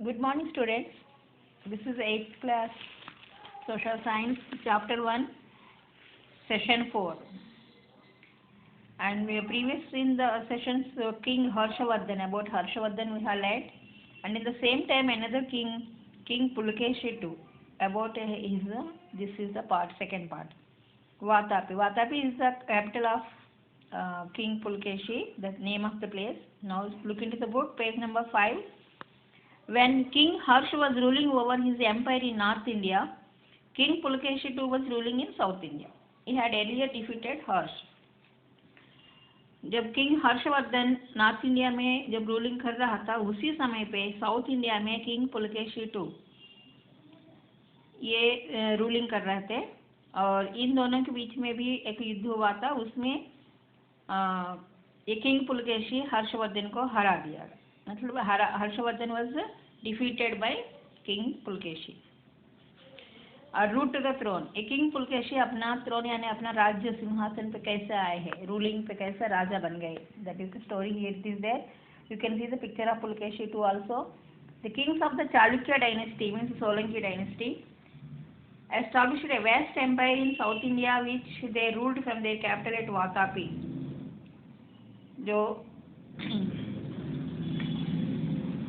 Good morning, students. This is 8th class Social Science, Chapter 1, Session 4. And we have previously in the sessions King Harshavardhan, about Harshavardhan we have learned. And in the same time another king, King Pulakeshi too, about this is the second part. Vatapi. Vatapi is the capital of King Pulakeshi, the name of the place. Now look into the book, page number 5. When King Harsh was ruling over his empire in North India, King Pulakeshi too was ruling in South India. He had earlier defeated Harsh. जब king Harshvardhan north India में जब ruling कर रहा था, उसी समय पे south India में किंग पुलकेशी टू ये रूलिंग कर रहे थे और इन दोनों के बीच में भी एक युद्ध हुआ था। उसमें ये किंग पुलकेशी हर्षवर्धन को हरा दिया, मतलब Harshvardhan was defeated by king Pulakeshi. Route to the throne, a king Pulakeshi अपना थ्रोन यानी अपना राज्य सिंहासन पे कैसे आए हैं, रूलिंग पे कैसे राजा बन गए, that is the story here it is there. You can see the picture of Pulakeshi two also. The kings of the Chalukya dynasty means Solanki dynasty established a vast empire in South India which they ruled from their capital at Vatapi. जो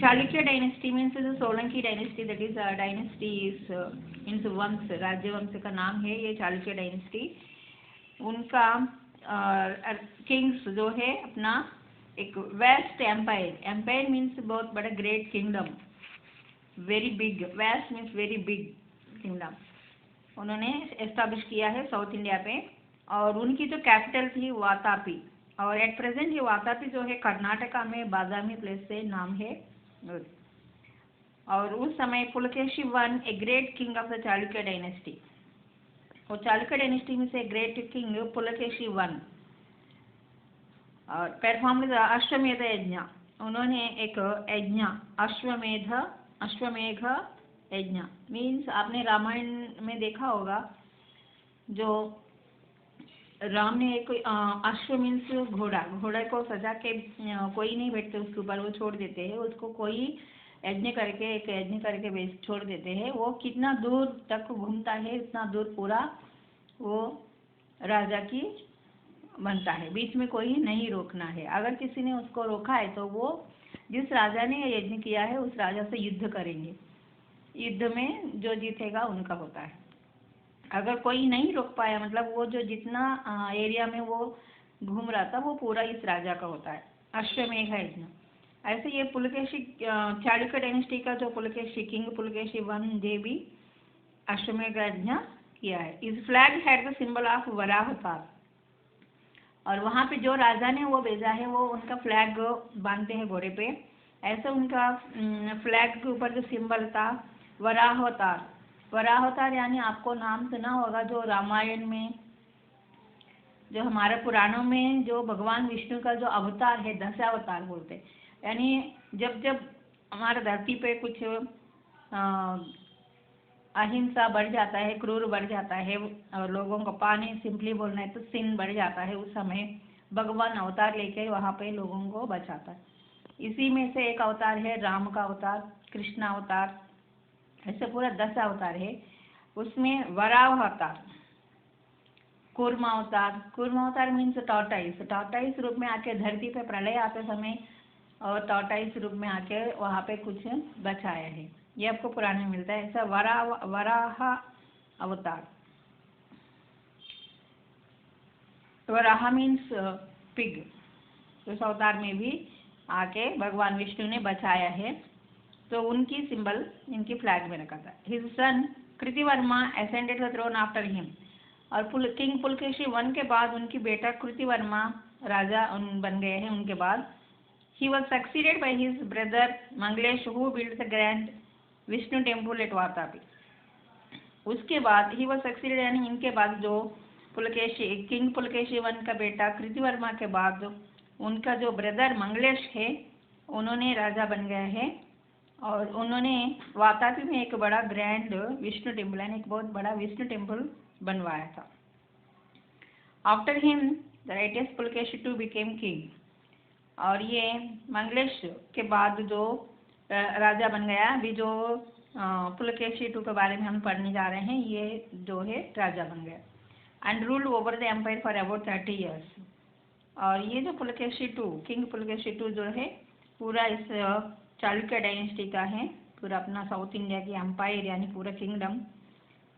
Chalukya dynasty means the Solanki dynasty, that is dynasty is means वंश, राज्य वंश का नाम है ये Chalukya dynasty. उनका Kings जो है अपना एक वेस्ट एम्पायर, एम्पायर मीन्स बहुत बड़ा great kingdom, very big, vast means very big kingdom उन्होंने एस्टैब्लिश किया है साउथ इंडिया पे। और उनकी जो कैपिटल थी वातापी, और एट प्रेजेंट ये वातापी जो है कर्नाटका में बादामी प्लेस से नाम है। और उस समय Pulakeshi one a great king of the Chalukya dynasty, और चालुक्य डायनेस्टी में से ग्रेट किंग पुलकेशी वन और परफॉर्म्ड द अश्वमेध यज्ञ, उन्होंने एक यज्ञ अश्वमेघ यज्ञ मीन्स आपने रामायण में देखा होगा, जो राम ने एक अश्व मीन्स घोड़ा, घोड़े को सजा के कोई नहीं बैठते उसके ऊपर, वो छोड़ देते हैं उसको, कोई यज्ञ करके छोड़ देते हैं। वो कितना दूर तक घूमता है, इतना दूर पूरा वो राजा की बनता है, बीच में कोई नहीं रोकना है। अगर किसी ने उसको रोका है तो वो जिस राजा ने यज्ञ किया है उस राजा से युद्ध करेंगे, युद्ध में जो जीतेगा उनका होता है। अगर कोई नहीं रोक पाया, मतलब वो जो जितना एरिया में वो घूम रहा था वो पूरा इस राजा का होता है, अश्वमेघ यज्ञ। ऐसे ये पुलकेशी चालुक्य डायनेस्टी का जो पुलकेशी किंग पुलकेशी वन जे भी अश्वमेघ यज्ञ किया है। इस flag had the symbol of Varaha अवतार, और वहाँ पे जो राजा ने वो भेजा है वो उनका फ्लैग बांधते हैं घोड़े पे, ऐसे उनका फ्लैग के ऊपर जो सिंबल था वराह अवतार। वराह अवतार यानी आपको नाम सुना होगा, जो रामायण में, जो हमारे पुराणों में जो भगवान विष्णु का जो अवतार है, 10 अवतार बोलते हैं। यानी जब जब हमारे धरती पे कुछ अहिंसा बढ़ जाता है, क्रूर बढ़ जाता है, और लोगों को पानी सिंपली बोलना है तो सिन बढ़ जाता है, उस समय भगवान अवतार लेकर वहाँ पे लोगों को बचाता है। इसी में से एक अवतार है राम का अवतार, कृष्ण अवतार, ऐसे पूरा 10 अवतार है। उसमें वराह अवतार, कूर्म अवतार मीन्स टॉर्टाइस रूप में आके धरती पे प्रलय आते समय, और टॉर्टाइस रूप में आके वहाँ पे कुछ बचाया है, ये आपको पुराण में मिलता है। ऐसा वराह अवतार, वराह मीन्स पिग, उस अवतार में भी आके भगवान विष्णु ने बचाया है, तो उनकी सिंबल इनकी फ्लैग में रखा था। His son Kirtivarma ascended the throne after him, और किंग पुलकेशी वन के बाद उनकी बेटा कृतिवर्मा राजा बन गए हैं उनके बाद। He was succeeded by his brother Mangalesh who build the grand Vishnu temple at Vatapi. उसके बाद ही वॉज सक्सीडेड यानी इनके बाद जो पुलकेशी किंग पुलकेशी वन का बेटा कृतिवर्मा के बाद उनका जो ब्रदर मंगलेश है, उन्होंने राजा बन गए हैं, और उन्होंने वातापी में एक बड़ा ग्रैंड विष्णु टेम्पल यानी एक बहुत बड़ा विष्णु टेम्पल बनवाया था। After him the rightest Pulakeshi two became king, और ये मंगलेश के बाद जो राजा बन गया। अभी जो पुलकेशी टू के बारे में हम पढ़ने जा रहे हैं, ये जो है राजा बन गया and rule over the empire for about 30 years. और ये जो Pulakeshi two, king Pulakeshi two जो है पूरा इस चालुक्य डायनेस्टी का है, पूरा अपना साउथ इंडिया की एम्पायर यानी पूरा किंगडम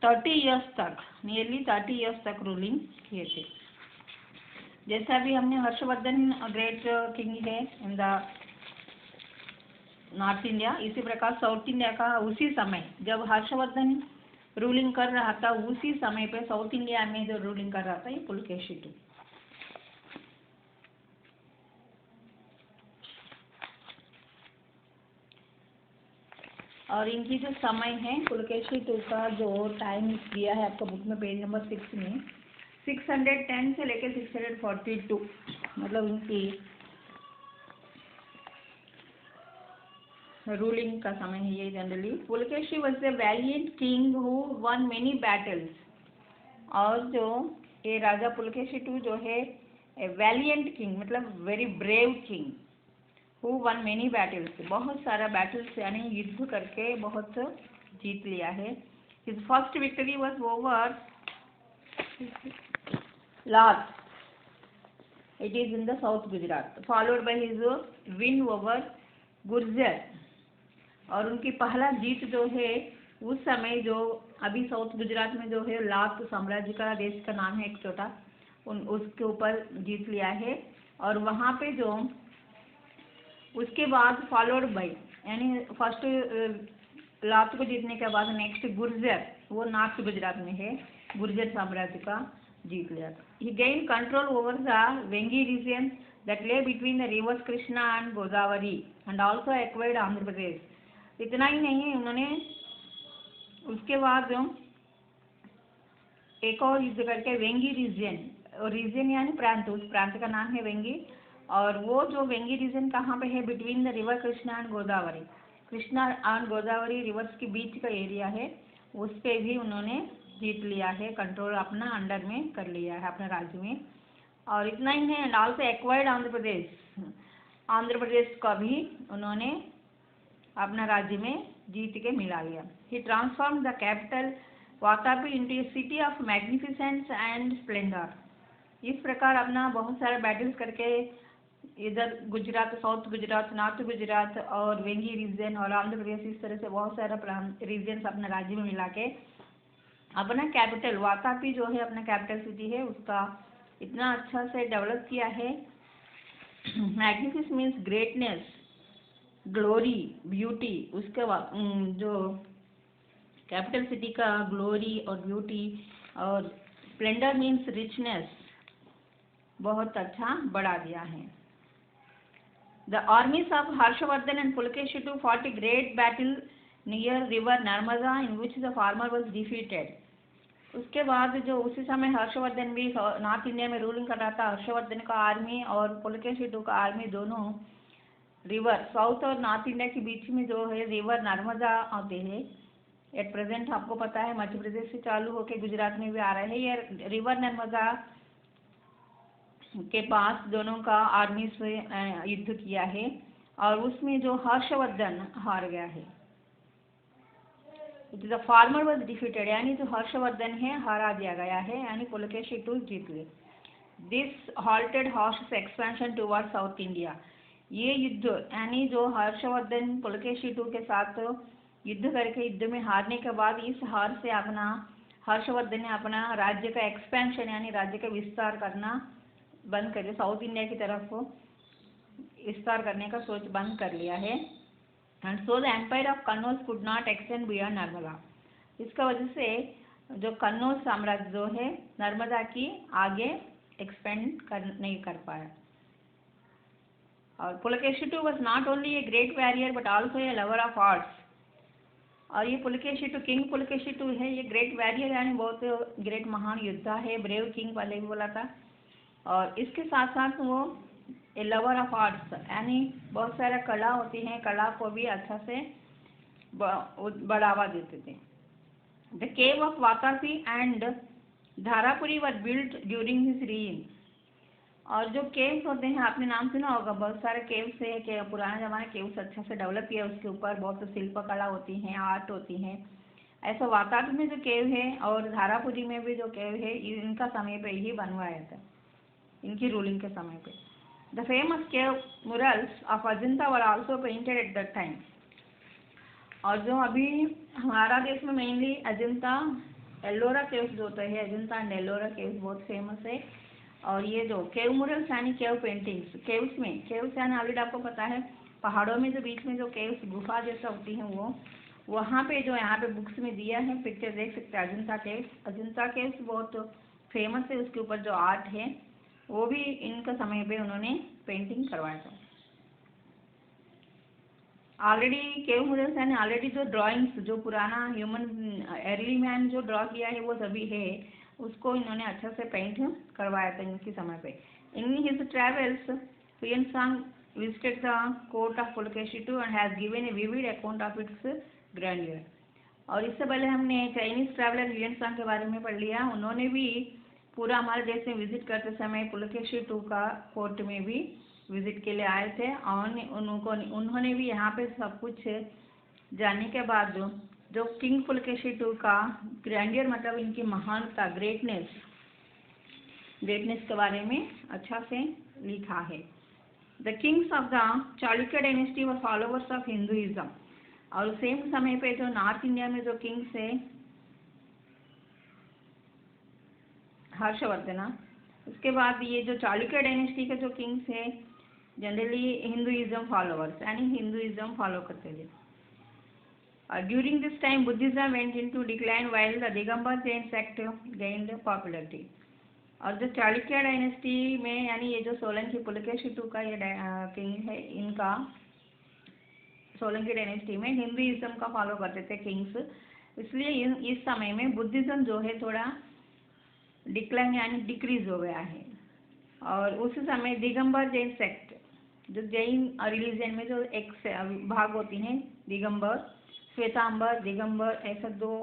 30 ईयर्स तक, नियरली 30 ईयर्स तक रूलिंग किए थे। जैसा भी हमने हर्षवर्धन ग्रेट किंग है इन द नॉर्थ इंडिया, इसी प्रकार साउथ इंडिया का उसी समय जब हर्षवर्धन रूलिंग कर रहा था, उसी समय पे साउथ इंडिया में जो रूलिंग कर रहा था ये पुलकेशी टू। और इनकी जो समय है पुलकेशी टू का जो टाइम दिया है आपको बुक में पेज नंबर 6 में, 610 से लेकर 642, मतलब इनकी रूलिंग का समय है ये generally. Pulakeshi was a valiant king who one many battles. और जो ये राजा पुलकेशी टू जो है ए वैलियंट किंग मतलब very brave king who one many battles, बहुत सारा बैटल्स यानी युद्ध करके बहुत जीत लिया है। His first victory was over Lat, it is in the south Gujarat, followed by his win over Gurjar. और उनकी पहला जीत जो है उस समय जो अभी साउथ गुजरात में जो है लाट साम्राज्य का देश का नाम है एक छोटा, उसके ऊपर जीत लिया है। और वहाँ पे जो उसके बाद फॉलोड बाय यानी फर्स्ट लाट को जीतने के बाद नेक्स्ट गुर्जर, वो नॉर्थ गुजरात में है, गुर्जर साम्राज्य का जीत लिया था। He gain control over the Vengi region that lay between the rivers Krishna and Godavari and also acquired Andhra Pradesh. इतना ही नहीं है, उन्होंने उसके बाद एक और युद्ध करके वेंगी रीजन, और रीजन यानी प्रांत, उस प्रांत का नाम है वेंगी। और वो जो वेंगी रीजन कहाँ पे है, between the river Krishna and Godavari, Krishna and Godavari reverse के बीच का एरिया है, उस पे भी उन्होंने जीत लिया है, कंट्रोल अपना अंडर में कर लिया है अपने राज्य में। और इतना ही है, एंड ऑल्सो एक्वायर्ड आंध्र प्रदेश, आंध्र प्रदेश का भी उन्होंने अपना राज्य में जीत के मिला लिया। He transform the capital Vatapi into a city of magnificence and splendour. इस प्रकार अपना बहुत सारे बैटल्स करके इधर गुजरात, साउथ गुजरात, नॉर्थ गुजरात और वेंगी रीजन और आंध्र प्रदेश, इस तरह से बहुत सारा रीजन्स अपने राज्य में मिला के अपना कैपिटल वातापी जो है अपना कैपिटल सिटी है उसका इतना अच्छा से डेवलप किया है। Magnificence means greatness, glory, beauty, उसके बाद जो कैपिटल सिटी का ग्लोरी और ब्यूटी, और स्प्लेंडर मीन्स रिचनेस, बहुत अच्छा बढ़ा दिया है। The armies of Harshvardhan and Pulakeshi two fought a great battle near river Narmada in which the former was defeated. उसके बाद जो उसी समय हर्षवर्धन भी नॉर्थ इंडिया में रूलिंग कर रहा था, हर्षवर्धन का आर्मी और पुलकेशी टू का आर्मी दोनों रिवर साउथ और नॉर्थ इंडिया के बीच में जो है रिवर नर्मदा आते हैं। एट प्रेजेंट आपको पता है मध्य प्रदेश से चालू होकर गुजरात में भी आ रहे हैं। ये रिवर नर्मदा के पास दोनों का आर्मी से युद्ध किया है और उसमें जो हर्षवर्धन हार गया है। द फार्मर वॉज डिफीटेड, यानी जो हर्षवर्धन है हरा दिया गया है, यानी पुलकेशी टू जीत गए। This halted horse expansion toward south India. ये युद्ध यानी जो हर्षवर्धन पुलकेशी टू के साथ युद्ध करके युद्ध में हारने के बाद इस हार से अपना हर्षवर्धन ने अपना राज्य का एक्सपेंशन यानी राज्य का विस्तार करना बंद कर दिया, साउथ इंडिया की तरफ विस्तार करने का सोच बंद कर लिया है। And so the empire of Kannauj could not extend beyond Narmada. इसका वजह से जो कन्नौज साम्राज्य जो है नर्मदा की आगे एक्सपेंड नहीं कर पाया। और Pulakeshi two was not only a great warrior but also a lover of arts. और ये Pulakeshi two, king Pulakeshi two है, ये ग्रेट वॉरियर यानी बहुत ग्रेट महान योद्धा है, ब्रेव किंग पहले भी बोला था। और इसके साथ साथ वो ए लवर ऑफ आर्ट्स यानी बहुत सारा कला होती हैं, कला को भी अच्छा से बढ़ावा देते थे। The cave of Vatapi and Dharapuri were built during his reign. और जो केव्स होते हैं, आपने नाम सुना होगा, बहुत सारे केव्स है कि पुराने ज़माने केव्स अच्छा से डेवलप किया, उसके ऊपर बहुत शिल्प कला होती हैं, आर्ट होती हैं। ऐसा वातावरण में जो केव है और धारापुरी में भी जो केव है, इनका समय पे ही बनवाया था, इनकी रूलिंग के समय पे। The famous cave murals of Ajanta were also painted at that time. और जो अभी हमारा देश में मेनली अजंता एलोरा केव्स जो होते हैं, अजंता एंड एलोरा केव्स बहुत फेमस है। और ये जो केव मुरल्स यानी केव पेंटिंग्स, केव्स यानी ऑलरेडी आपको पता है, पहाड़ों में जो बीच में जो केव्स गुफा जैसा होती हैं, वो वहाँ पे जो यहाँ पे बुक्स में दिया है, पिक्चर देख सकते हैं अजंता केव्स बहुत फेमस है। उसके ऊपर जो आर्ट है वो भी इनका समय पे उन्होंने पेंटिंग करवाया था। ऑलरेडी केव मुरल्स यानी ऑलरेडी जो ड्राइंग्स, जो पुराना ह्यूमन अर्ली मैन जो ड्रॉ किया है वो सभी है, उसको इन्होंने अच्छा से पेंट करवाया था इनके समय पे। In his travels Hiuen Tsang visited the court of Pulakeshitu and has given a vivid account of its grandeur। और इससे पहले हमने चाइनीज ट्रैवलर हुएनसांग के बारे में पढ़ लिया। उन्होंने भी पूरा हमारे देश में विजिट करते समय पुलकेशिटू का कोर्ट में भी विजिट के लिए आए थे, और उन्होंने भी यहाँ पे सब कुछ जानने के बाद जो किंग पुलकेशिटू का ग्रैंडियर मतलब इनकी महानता, ग्रेटनेस के बारे में अच्छा से लिखा है। The kings of the Chalukya dynasty were followers of Hinduism. और सेम समय पे जो नॉर्थ इंडिया में जो किंग्स है हर्षवर्धना, उसके बाद ये जो चालुक्य डायनेस्टी के जो किंग्स है जनरली हिंदुइज्म फॉलोवर्स यानी हिंदुइज्म फॉलो करते थे। During this time Buddhism went into decline while the Digambar Jain sect gained popularity. और जो चालुक्य डायनेस्टी में यानी ये जो सोलंकी पुलकेशिटू का ये किंग है, इनका सोलंकी डायनेस्टी में हिंदुइज्म का फॉलो करते थे किंग्स, इसलिए इस समय में बुद्धिज्म जो है थोड़ा डिक्लाइन यानी डिक्रीज हो गया है। और उस समय दिगंबर जैन सेक्ट, जो जैन रिलीजन में जो एक भाग होती हैं, दिगंबर, श्वेतांबर, दिगंबर, ऐसे दो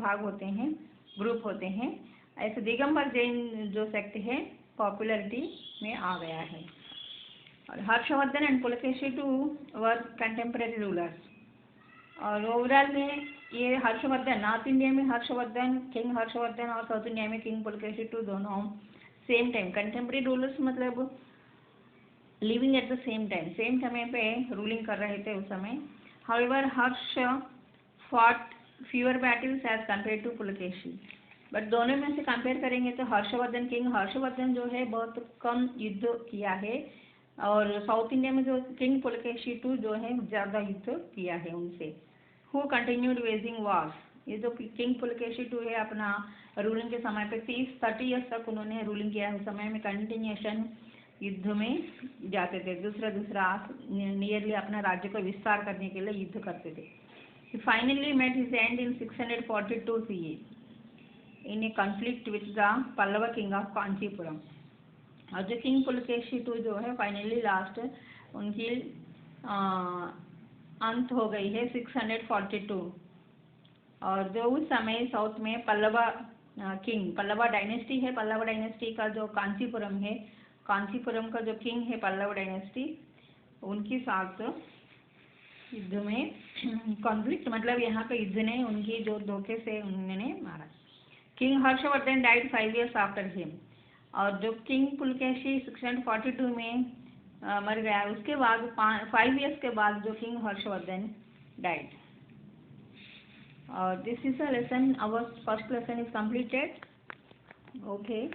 भाग होते हैं, ग्रुप होते हैं। ऐसे दिगंबर जैन जो सेक्ट है पॉपुलरिटी में आ गया है। और Harshavardhan and Pulakeshi two were contemporary rulers. और ओवरऑल में ये हर्षवर्धन, नॉर्थ इंडिया में हर्षवर्धन, किंग हर्षवर्धन, और साउथ इंडिया में किंग पुलकेशिटू, दोनों सेम टाइम कंटेम्पररी रूलर्स मतलब living at the same time, same समय पे रूलिंग कर रहे थे उस समय। However Harsh fought fewer battles as compare to Pulakeshi. But दोनों में से कंपेयर करेंगे तो हर्षवर्धन, किंग हर्षवर्धन जो है बहुत कम युद्ध किया है, और साउथ इंडिया में जो किंग पुलकेशिटू जो है ज़्यादा युद्ध किया है उनसे। Who continued waging Wars. ये जो किंग पुलकेशिटू है अपना रूलिंग के समय पे 30 ईयर्स तक उन्होंने रूलिंग किया। उस समय में कंटिन्यूएशन युद्ध में जाते थे, दूसरा नियरली अपना राज्य को विस्तार करने के लिए युद्ध करते थे। He finally met his end in 642 CE in a conflict with the Pallava king of Kanchipuram. और जो किंग पुलकेशिटू जो है फाइनली लास्ट उनकी अंत हो गई है 642। और जो उस समय साउथ में पल्लवा डायनेस्टी है, पल्लवा डायनेस्टी का जो कांचीपुरम है, कांचीपुरम का जो किंग है पल्लव डायनेस्टी, उनकी साथ युद्ध में कॉन्फ्लिक्ट मतलब यहाँ पे युद्ध ने उनकी जो धोखे से उन्होंने मारा। King Harshvardhan died 5 years after him. और जो किंग पुलकेशी 642 में मर गया, उसके बाद 5 years के बाद जो किंग हर्षवर्धन डाइड। और this is a lesson, our first lesson is completed. Okay.